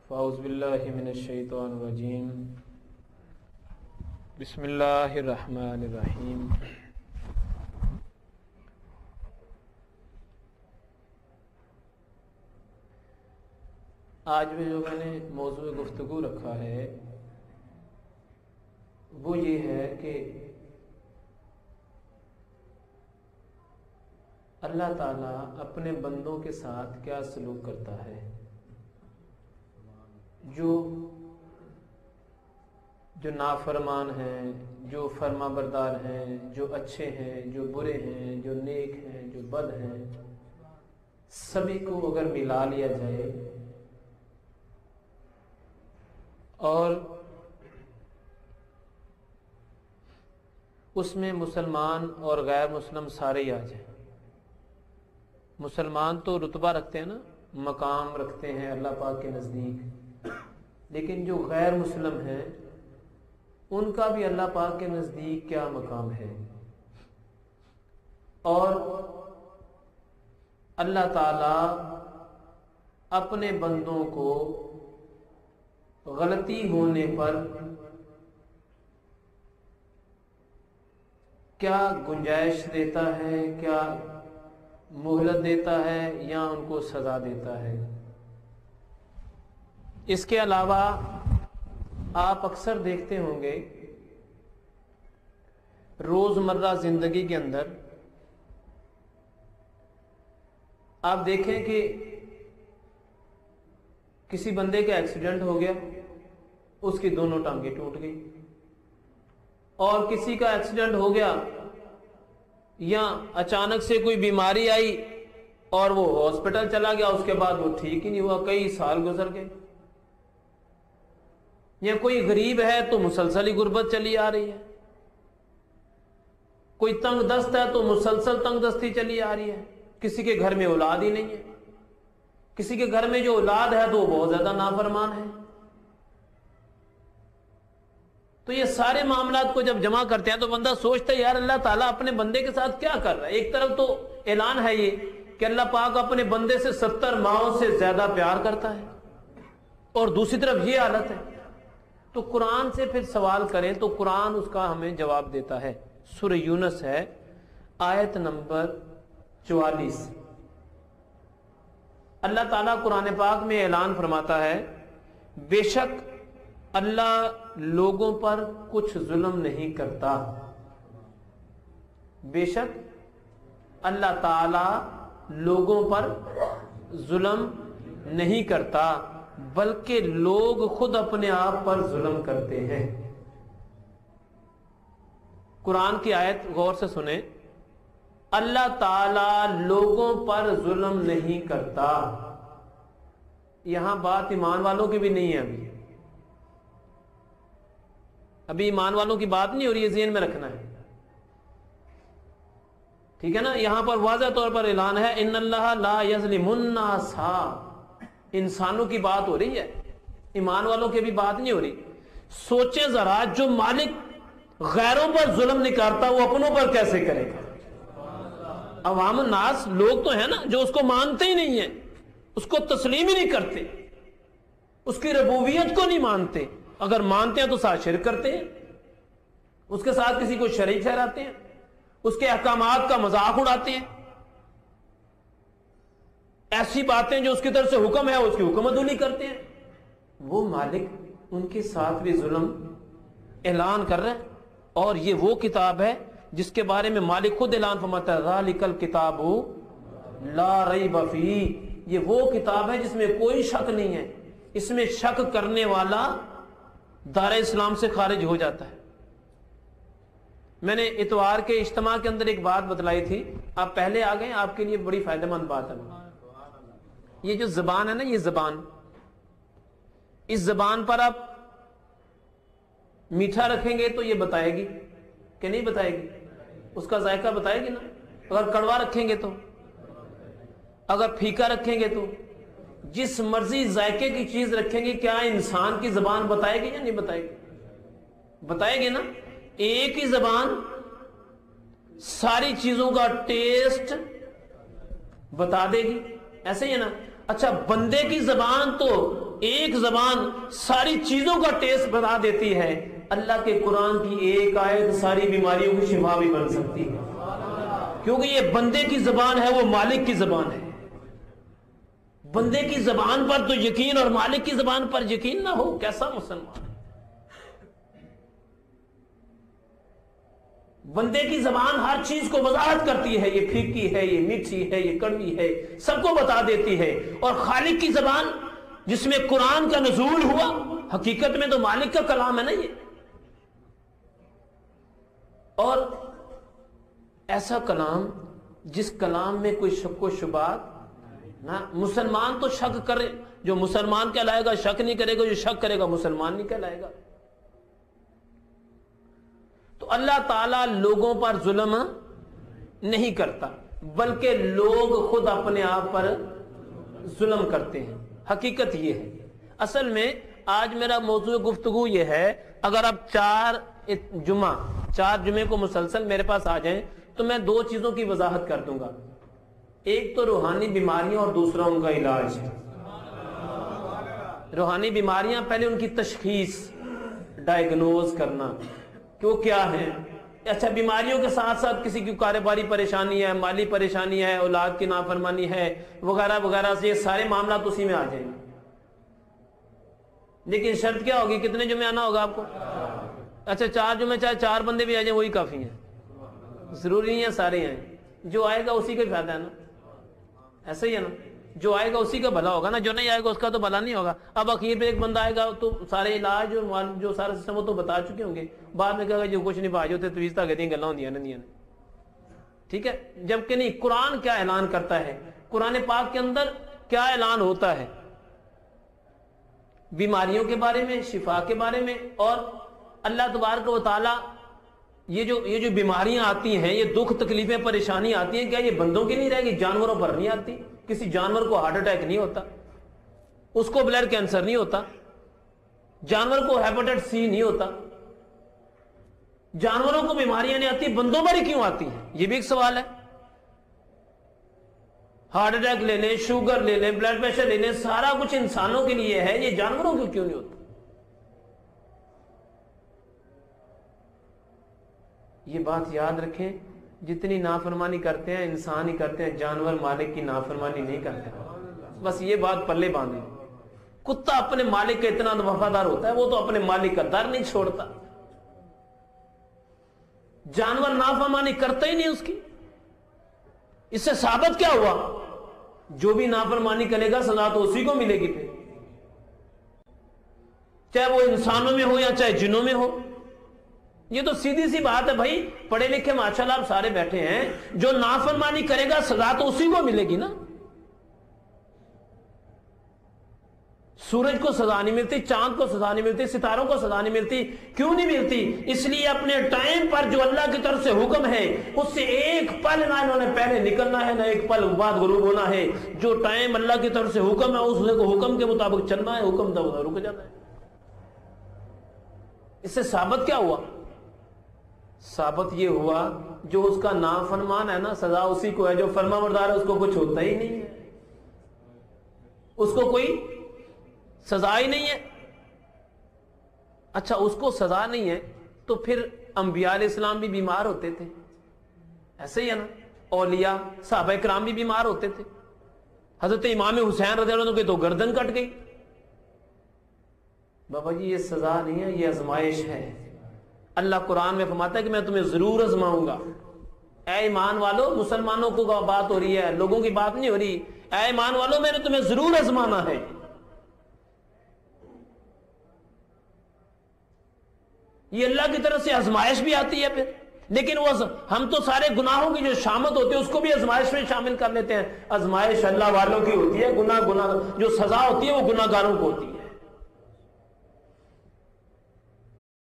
فاعوذ باللہ من الشیطان الرجیم بسم اللہ الرحمن الرحیم آج میں جو میں نے موضوع گفتگو رکھا ہے وہ یہ ہے کہ اللہ تعالیٰ اپنے بندوں کے ساتھ کیا سلوک کرتا ہے، جو نافرمان ہیں، جو فرما بردار ہیں، جو اچھے ہیں، جو برے ہیں، جو نیک ہیں، جو بد ہیں، سبھی کو اگر ملا لیا جائے اور اس میں مسلمان اور غیر مسلم سارے ہی آ جائیں۔ مسلمان تو رتبہ رکھتے ہیں نا، مقام رکھتے ہیں اللہ پاک کے نزدیک، لیکن جو غیر مسلم ہیں ان کا بھی اللہ پاک کے نزدیک کیا مقام ہے، اور اللہ تعالی اپنے بندوں کو غلطی ہونے پر کیا گنجائش دیتا ہے، کیا مہلت دیتا ہے یا ان کو سزا دیتا ہے۔ اس کے علاوہ آپ اکثر دیکھتے ہوں گے روزمرہ زندگی کے اندر آپ دیکھیں کہ کسی بندے کا ایکسیڈنٹ ہو گیا، اس کی دونوں ٹانگیں ٹوٹ گئی، اور کسی کا ایکسیڈنٹ ہو گیا یا اچانک سے کوئی بیماری آئی اور وہ ہاسپٹل چلا گیا، اس کے بعد وہ ٹھیک ہی نہیں ہوا، کئی سال گزر گئے۔ یا کوئی غریب ہے تو مسلسل ہی غربت چلی آ رہی ہے، کوئی تنگ دست ہے تو مسلسل تنگ دستی چلی آ رہی ہے، کسی کے گھر میں اولاد ہی نہیں ہے، کسی کے گھر میں جو اولاد ہے تو وہ بہت زیادہ نافرمان ہے۔ تو یہ سارے معاملات کو جب جمع کرتے ہیں تو بندہ سوچتا ہے یار اللہ تعالیٰ اپنے بندے کے ساتھ کیا کر رہا ہے۔ ایک طرف تو اعلان ہے یہ کہ اللہ پاک اپنے بندے سے 70 ماؤں سے زیادہ پیار کرتا ہے، اور دوسری طرف یہ حالت ہے۔ تو قرآن سے پھر سوال کریں تو قرآن اس کا ہمیں جواب دیتا ہے۔ سورہ یونس ہے، آیت نمبر 44۔ اللہ تعالیٰ قرآن پاک میں اعلان فرماتا ہے، بے شک اللہ لوگوں پر کچھ ظلم نہیں کرتا، بے شک اللہ تعالی لوگوں پر ظلم نہیں کرتا بلکہ لوگ خود اپنے آپ پر ظلم کرتے ہیں۔ قرآن کی آیت غور سے سنیں، اللہ تعالی لوگوں پر ظلم نہیں کرتا۔ یہاں بات ایمان والوں کی بھی نہیں ہے، ابھی ایمان والوں کی بات نہیں ہو رہی ہے، ذہن میں رکھنا ہے، ٹھیک ہے نا۔ یہاں پر واضح طور پر اعلان ہے ان اللہ لا یظلم الناس، انسانوں کی بات ہو رہی ہے، ایمان والوں کی بھی بات نہیں ہو رہی۔ سوچیں ذرا، جو مالک غیروں پر ظلم نہیں کرتا وہ اپنوں پر کیسے کرے گا؟ عوام الناس لوگ تو ہیں نا جو اس کو مانتے ہی نہیں ہیں، اس کو تسلیم ہی نہیں کرتے، اس کی ربوبیت کو نہیں مانتے، اگر مانتے ہیں تو ساتھ شرک کرتے ہیں، اس کے ساتھ کسی کو شریک ٹھہراتے ہیں، اس کے احکامات کا مذاق اڑاتے ہیں، ایسی باتیں جو اس کی طرف سے حکم ہے اس کی حکم عدولی کرتے ہیں۔ وہ مالک ان کے ساتھ بھی ظلم اعلان کر رہے ہیں، اور یہ وہ کتاب ہے جس کے بارے میں مالک خود اعلان فرماتا ہے، ذالک الکتاب لا ریب فیہ، یہ وہ کتاب ہے جس میں کوئی شک نہیں ہے، اس میں شک کرنے والا دار اسلام سے خارج ہو جاتا ہے۔ میں نے اتوار کے اجتماع کے اندر ایک بات بتلائی تھی، آپ پہلے آ گئے، آپ کے لیے بڑی فائدہ مند بات ہے۔ یہ جو زبان ہے نا، یہ زبان، اس زبان پر آپ میٹھا رکھیں گے تو یہ بتائے گی کہ نہیں بتائے گی؟ اس کا ذائقہ بتائے گی نا۔ اگر کڑوا رکھیں گے تو، اگر پھیکا رکھیں گے تو، جس مرضی ذائقے کی چیز رکھیں گے، کیا انسان کی زبان بتائے گی یا نہیں بتائے گی؟ بتائے گی نا۔ ایک ہی زبان ساری چیزوں کا ٹیسٹ بتا دے گی، ایسے ہی ہے نا۔ اچھا، بندے کی زبان تو ایک زبان ساری چیزوں کا ٹیسٹ بتا دیتی ہے، اللہ کے قرآن کی ایک آیت ساری بیماریوں کی شفا بھی بن سکتی ہے، کیونکہ یہ بندے کی زبان ہے، وہ مالک کی زبان ہے۔ بندے کی زبان پر تو یقین اور مالک کی زبان پر یقین نہ ہو، کیسا مسلمان ہے؟ بندے کی زبان ہر چیز کو وضاحت کرتی ہے، یہ پھیکی ہے، یہ میٹھی ہے، یہ کڑوی ہے، سب کو بتا دیتی ہے۔ اور خالق کی زبان جس میں قرآن کا نزول ہوا، حقیقت میں تو مالک کا کلام ہے نا یہ، اور ایسا کلام جس کلام میں کوئی شک و شبہات نہ۔ مسلمان تو شک کرے، جو مسلمان کہلائے گا شک نہیں کرے گا، جو شک کرے گا مسلمان نہیں کہلائے گا۔ تو اللہ تعالیٰ لوگوں پر ظلم نہیں کرتا، بلکہ لوگ خود اپنے آپ پر ظلم کرتے ہیں۔ حقیقت یہ ہے، اصل میں آج میرا موضوع گفتگو یہ ہے، اگر آپ چار جمعے کو مسلسل میرے پاس آ جائیں تو میں دو چیزوں کی وضاحت کر دوں گا، ایک تو روحانی بیماریاں اور دوسرا ان کا علاج ہے۔ روحانی بیماریاں، پہلے ان کی تشخیص، ڈائیگنوز کرنا کہ وہ کیا ہیں۔ اچھا، بیماریوں کے ساتھ ساتھ کسی کی کاروباری پریشانی ہے، مالی پریشانی ہے، اولاد کی نافرمانی ہے وغیرہ وغیرہ، سے یہ سارے معاملات اسی میں آ جائیں گے۔ لیکن شرط کیا ہوگی؟ کتنے جمعے آنا ہوگا آپ کو؟ اچھا، 4 جمعے، چاہے 4 بندے بھی آ جائیں وہی کافی ہیں، ضروری نہیں ہے سارے آئیں۔ جو آئے گا اسی کا فائدہ ہے نا، ایسا ہی ہے نا، جو آئے گا اسی کا بھلا ہوگا نا، جو نہیں آئے گا اس کا تو بھلا نہیں ہوگا۔ اب اخیر پہ ایک بندہ آئے گا تو سارے علاج اور جو سارا سسٹم وہ تو بتا چکے ہوں گے، بعد میں کہا جو کچھ نہیں باج ہوتے تو اس طرح گلا ہوندیاں نہیں ہیں، ٹھیک ہے۔ جبکہ نہیں، قرآن کیا اعلان کرتا ہے، قرآن پاک کے اندر کیا اعلان ہوتا ہے بیماریوں کے بارے میں، شفا کے بارے میں۔ اور اللہ تبارک و تعالی یہ جو بیماریاں آتی ہیں، یہ دکھ تکلیفیں پریشانی آتی ہیں، کیا یہ بندوں کی نہیں رہے گی؟ جانوروں پر نہیں آتی؟ کسی جانور کو ہارٹ اٹیک نہیں ہوتا، اس کو بلڈ کینسر نہیں ہوتا، جانور کو ہیپاٹائٹس سی نہیں ہوتا، جانوروں کو بیماریاں نہیں آتی، بندوں پر ہی کیوں آتی ہیں؟ یہ بھی ایک سوال ہے۔ ہارٹ اٹیک لے لیں، شوگر لے لیں، بلڈ پریشر لے لیں، سارا کچھ انسانوں کے لیے ہے، یہ جانوروں کو کیوں نہیں ہوتا؟ یہ بات یاد رکھیں، جتنی نافرمانی کرتے ہیں انسان ہی کرتے ہیں، جانور مالک کی نافرمانی نہیں کرتے۔ بس یہ بات پلے باندھیں۔ کتا اپنے مالک کا اتنا وفادار ہوتا ہے، وہ تو اپنے مالک کا در نہیں چھوڑتا۔ جانور نافرمانی کرتا ہی نہیں اس کی۔ اس سے ثابت کیا ہوا؟ جو بھی نافرمانی کرے گا سزا تو اسی کو ملے گی، پھر چاہے وہ انسانوں میں ہو یا چاہے جنوں میں ہو۔ یہ تو سیدھی سی بات ہے بھائی، پڑھے لکھے ماشاءاللہ آپ سارے بیٹھے ہیں، جو نافرمانی کرے گا سزا تو اسی کو ملے گی نا۔ سورج کو سزا نہیں ملتی، چاند کو سزا نہیں ملتی، ستاروں کو سزا نہیں ملتی۔ کیوں نہیں ملتی؟ اس لیے اپنے ٹائم پر جو اللہ کی طرف سے حکم ہے اس سے ایک پل نہ انہوں نے پہلے نکلنا ہے، نہ ایک پل بعد غروب ہونا ہے۔ جو ٹائم اللہ کی طرف سے حکم ہے اس کو حکم کے مطابق چلنا ہے، حکم دو رک جانا ہے۔ اس سے ثابت کیا ہوا؟ ثابت یہ ہوا جو اس کا نافرمان ہے نا، سزا اسی کو ہے، جو فرما بردار ہے اس کو کچھ ہوتا ہی نہیں ہے، اس کو کوئی سزا ہی نہیں ہے۔ اچھا، اس کو سزا نہیں ہے تو پھر انبیاء علیہ السلام بھی بیمار ہوتے تھے، ایسے ہی ہے نا، اولیاء صحابہ کرام بھی بیمار ہوتے تھے۔ حضرت امام حسین رضی اللہ عنہ کی تو گردن کٹ گئی۔ بابا جی یہ سزا نہیں ہے، یہ آزمائش ہے۔ اللہ قرآن میں فرماتا ہے کہ میں تمہیں ضرور آزماؤں گا۔ اے ایمان والو، مسلمانوں کو بات ہو رہی ہے، لوگوں کی بات نہیں ہو رہی۔ اے ایمان والو، میں نے تمہیں ضرور آزمانا ہے۔ یہ اللہ کی طرف سے آزمائش بھی آتی ہے پھر، لیکن وہ ہم تو سارے گناہوں کی جو شامت ہوتی ہے اس کو بھی آزمائش میں شامل کر لیتے ہیں۔ آزمائش اللہ والوں کی ہوتی ہے، گناہ جو سزا ہوتی ہے وہ گناہ گاروں کو ہوتی ہے۔